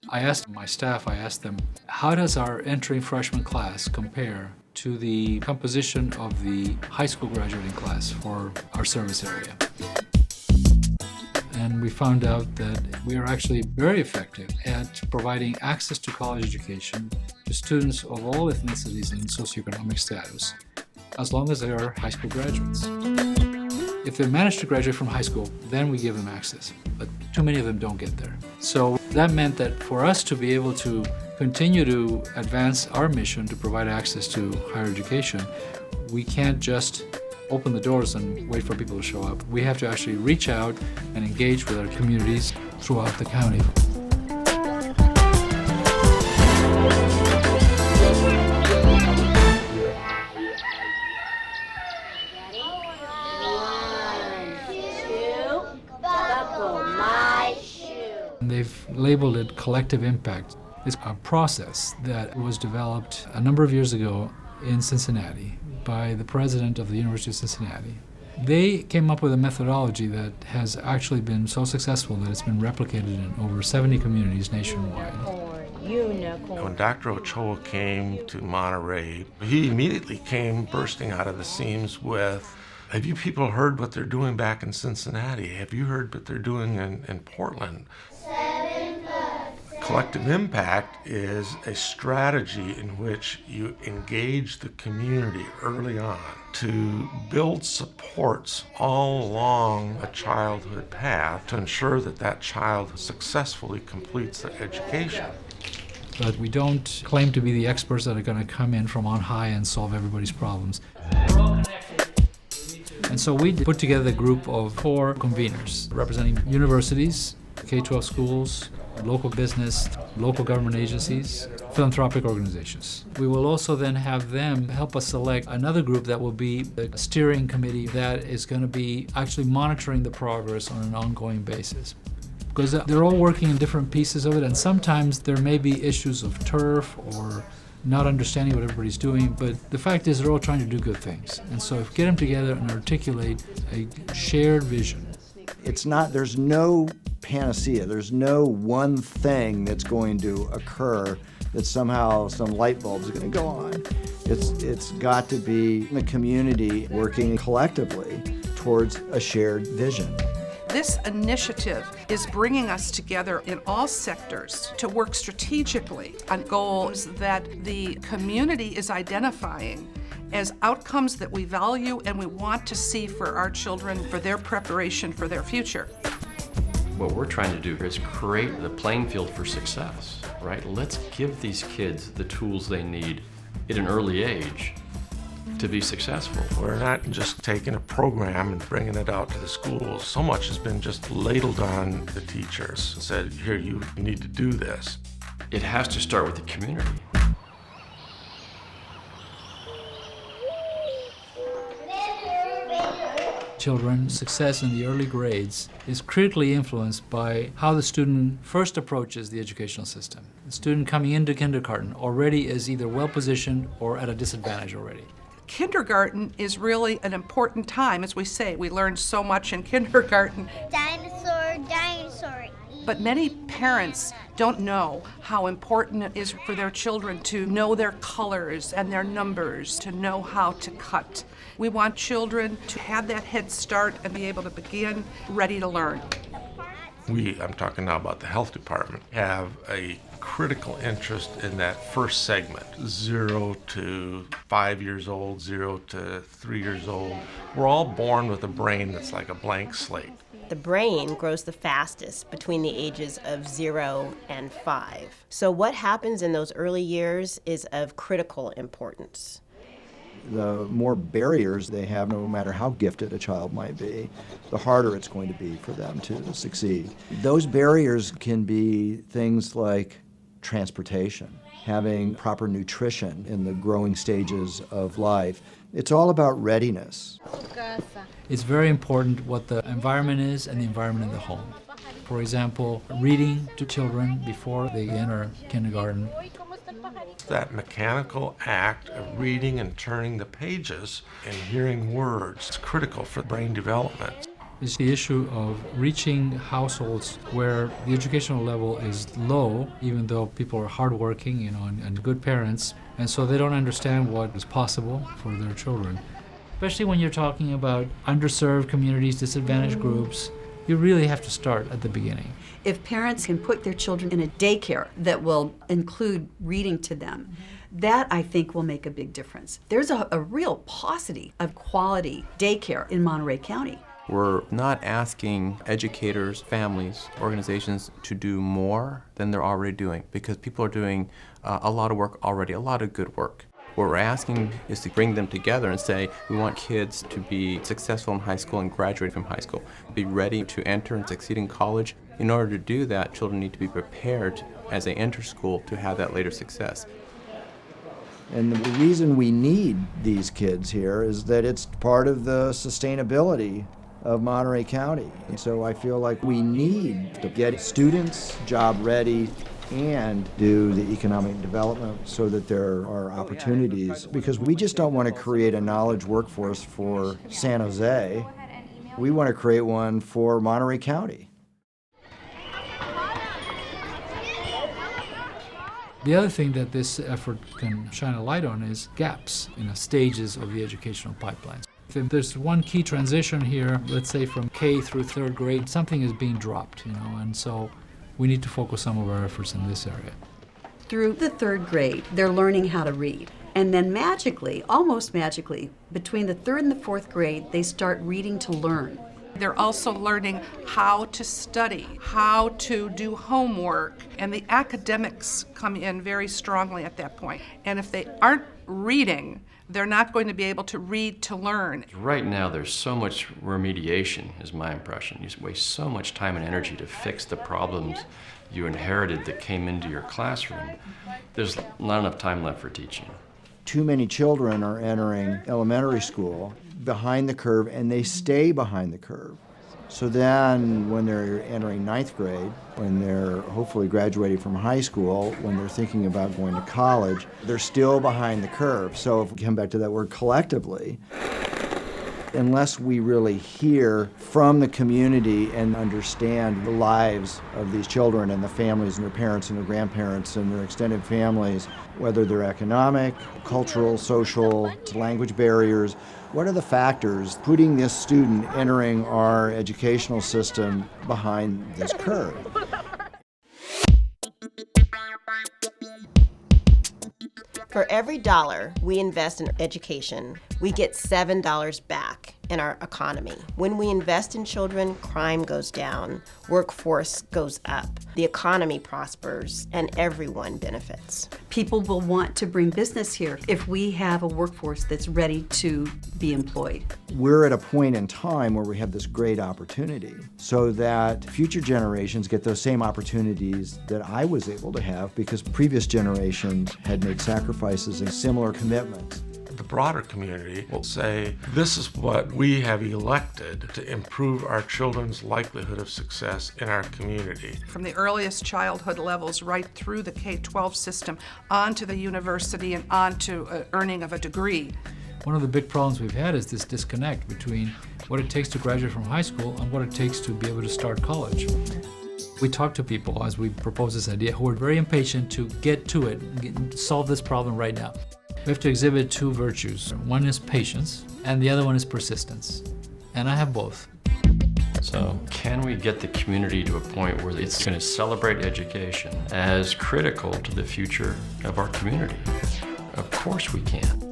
I asked my staff, how does our entering freshman class compare to the composition of the high school graduating class for our service area? And we found out that we are actually very effective at providing access to college education to students of all ethnicities and socioeconomic status, as long as they are high school graduates. If they manage to graduate from high school, then we give them access, but too many of them don't get there. So that meant that for us to be able to continue to advance our mission to provide access to higher education, we can't just open the doors and wait for people to show up. We have to actually reach out and engage with our communities throughout the county. They've labeled it Collective Impact. It's a process that was developed a number of years ago in Cincinnati by the president of the University of Cincinnati. They came up with a methodology that has actually been so successful that it's been replicated in over 70 communities nationwide. When Dr. Ochoa came to Monterey, he immediately came bursting out of the seams with, have you people heard what they're doing back in Cincinnati? Have you heard what they're doing in Portland? Collective Impact is a strategy in which you engage the community early on to build supports all along a childhood path to ensure that that child successfully completes their education. But we don't claim to be the experts that are going to come in from on high and solve everybody's problems. And so we put together a group of 4 conveners representing universities, K-12 schools, local business, local government agencies, philanthropic organizations. We will also then have them help us select another group that will be the steering committee that is going to be actually monitoring the progress on an ongoing basis. Because they're all working in different pieces of it, and sometimes there may be issues of turf or not understanding what everybody's doing, but the fact is they're all trying to do good things. And so if get them together and articulate a shared vision. There's no panacea. There's no one thing that's going to occur that somehow some light bulb is going to go on. It's got to be the community working collectively towards a shared vision. This initiative is bringing us together in all sectors to work strategically on goals that the community is identifying as outcomes that we value and we want to see for our children, for their preparation for their future. What we're trying to do is create the playing field for success, right? Let's give these kids the tools they need at an early age to be successful. We're not just taking a program and bringing it out to the schools. So much has been just ladled on the teachers and said, here, you need to do this. It has to start with the community. Children's success in the early grades is critically influenced by how the student first approaches the educational system. The student coming into kindergarten already is either well-positioned or at a disadvantage already. Kindergarten is really an important time. As we say, we learn so much in kindergarten. Dinosaur. But many parents don't know how important it is for their children to know their colors and their numbers, to know how to cut. We want children to have that head start and be able to begin ready to learn. I'm talking now about the health department, have a critical interest in that first segment, 0 to 5 years old, 0 to 3 years old. We're all born with a brain that's like a blank slate. The brain grows the fastest between the ages of 0 and 5. So what happens in those early years is of critical importance. The more barriers they have, no matter how gifted a child might be, the harder it's going to be for them to succeed. Those barriers can be things like transportation, having proper nutrition in the growing stages of life. It's all about readiness. It's very important what the environment is and the environment in the home. For example, reading to children before they enter kindergarten. That mechanical act of reading and turning the pages and hearing words is critical for brain development. is the issue of reaching households where the educational level is low, even though people are hardworking, and good parents, and so they don't understand what is possible for their children. Especially when you're talking about underserved communities, disadvantaged groups, you really have to start at the beginning. If parents can put their children in a daycare that will include reading to them, that I think will make a big difference. There's a real paucity of quality daycare in Monterey County. We're not asking educators, families, organizations to do more than they're already doing, because people are doing a lot of work already, a lot of good work. What we're asking is to bring them together and say, we want kids to be successful in high school and graduate from high school, be ready to enter and succeed in college. In order to do that, children need to be prepared as they enter school to have that later success. And the reason we need these kids here is that it's part of the sustainability of Monterey County. And so I feel like we need to get students job ready and do the economic development so that there are opportunities, because we just don't want to create a knowledge workforce for San Jose. We want to create one for Monterey County. The other thing that this effort can shine a light on is gaps in the stages of the educational pipelines. If there's one key transition here, let's say from K through third grade, something is being dropped, and so we need to focus some of our efforts in this area. Through the third grade, they're learning how to read. And then magically, almost magically, between the third and the fourth grade, they start reading to learn. They're also learning how to study, how to do homework, and the academics come in very strongly at that point. And if they aren't reading, they're not going to be able to read to learn. Right now, there's so much remediation, is my impression. You waste so much time and energy to fix the problems you inherited that came into your classroom. There's not enough time left for teaching. Too many children are entering elementary school behind the curve, and they stay behind the curve. So then when they're entering ninth grade, when they're hopefully graduating from high school, when they're thinking about going to college, they're still behind the curve. So if we come back to that word collectively, unless we really hear from the community and understand the lives of these children and the families and their parents and their grandparents and their extended families, whether they're economic, cultural, social, language barriers, what are the factors putting this student entering our educational system behind this curve? For every dollar we invest in education, we get $7 back in our economy. When we invest in children, crime goes down, workforce goes up, the economy prospers, and everyone benefits. People will want to bring business here if we have a workforce that's ready to be employed. We're at a point in time where we have this great opportunity so that future generations get those same opportunities that I was able to have because previous generations had made sacrifices and similar commitments. The broader community will say, this is what we have elected to improve our children's likelihood of success in our community. From the earliest childhood levels right through the K-12 system, onto the university and onto earning of a degree. One of the big problems we've had is this disconnect between what it takes to graduate from high school and what it takes to be able to start college. We talk to people as we propose this idea who are very impatient to get to it, solve this problem right now. We have to exhibit two virtues. One is patience, and the other one is persistence. And I have both. So can we get the community to a point where it's going to celebrate education as critical to the future of our community? Of course we can.